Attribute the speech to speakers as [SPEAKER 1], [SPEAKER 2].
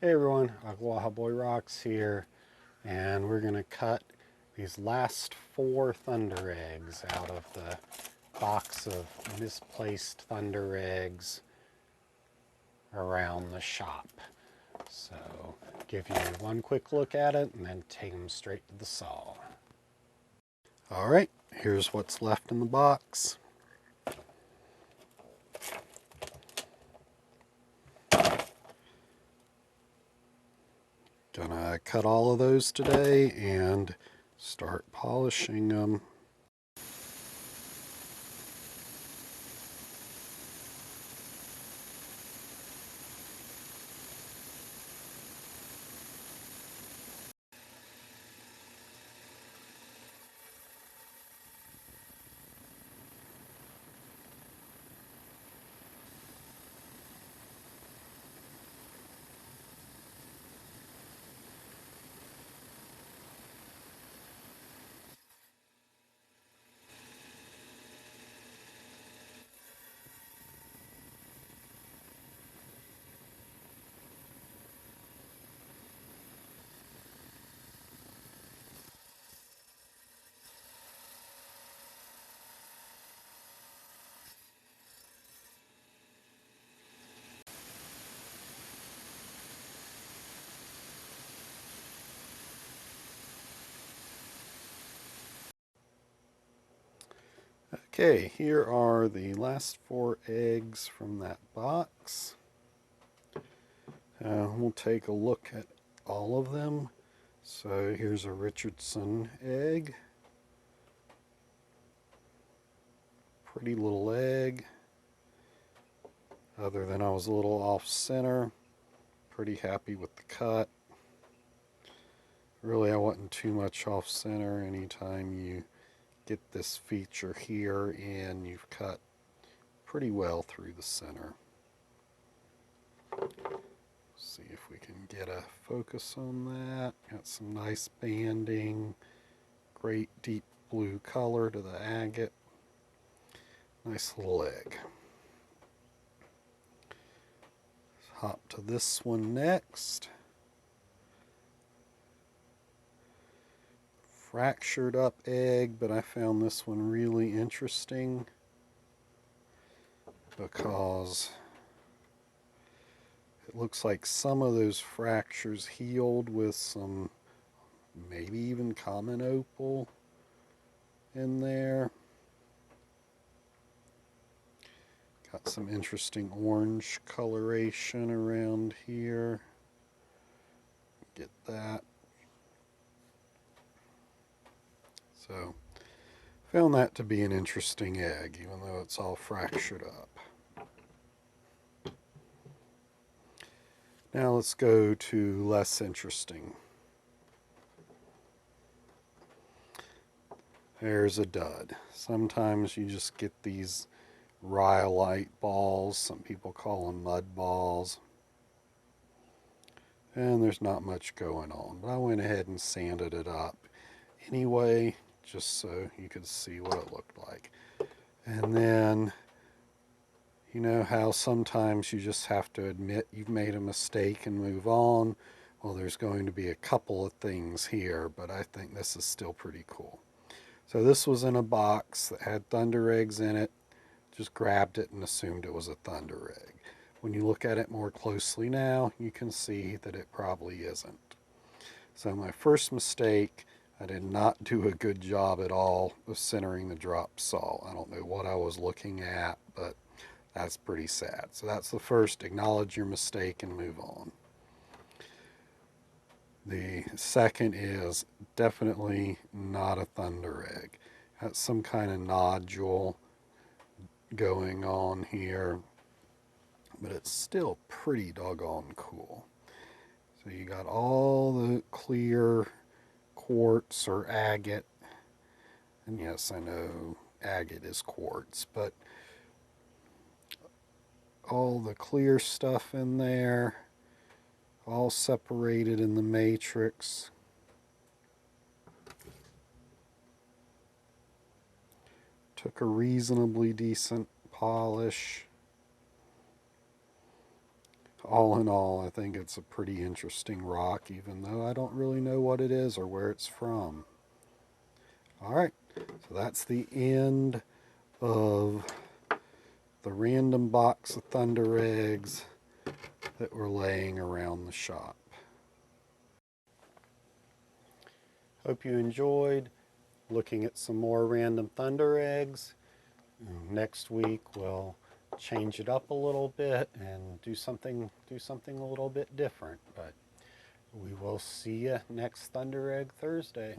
[SPEAKER 1] Hey everyone, Agwaha Boy Rocks here, and we're going to cut these last 4 Thundereggs out of the box of misplaced Thundereggs around the shop. So, give you one quick look at it and then take them straight to the saw. Alright, here's what's left in the box. Gonna cut all of those today and start polishing them. Okay, here are the last 4 eggs from that box. We'll take a look at all of them. So here's a Richardson egg. Pretty little egg. Other than I was a little off center. Pretty happy with the cut. Really, I wasn't too much off center. Anytime you get this feature here and you've cut pretty well through the center. See if we can get a focus on that. Got some nice banding, great deep blue color to the agate. Nice little egg. Let's hop to this one next. Fractured up egg, but I found this one really interesting because it looks like some of those fractures healed with some maybe even common opal in there. Got some interesting orange coloration around here. Get that. So, found that to be an interesting egg, even though it's all fractured up. Now let's go to less interesting. There's a dud. Sometimes you just get these rhyolite balls. Some people call them mud balls. And there's not much going on. But I went ahead and sanded it up anyway, just so you could see what it looked like. And then, you know how sometimes you just have to admit you've made a mistake and move on? Well, there's going to be a couple of things here, but I think this is still pretty cool. So this was in a box that had Thundereggs in it. Just grabbed it and assumed it was a Thunderegg. When you look at it more closely now, you can see that it probably isn't. So my first mistake, I did not do a good job at all of centering the drop saw. I don't know what I was looking at, but that's pretty sad. So that's the first, acknowledge your mistake and move on. The second is definitely not a Thunderegg. That's some kind of nodule going on here, but it's still pretty doggone cool. So you got all the clear quartz or agate, and yes, I know agate is quartz, but all the clear stuff in there, all separated in the matrix. Took a reasonably decent polish. all in all, I think it's a pretty interesting rock, even though I don't really know what it is or where it's from. All right, so that's the end of the random box of Thundereggs that were laying around the shop. Hope you enjoyed looking at some more random Thundereggs. Next week we'll change it up a little bit and do something a little bit different. But we will see you next Thunderegg Thursday.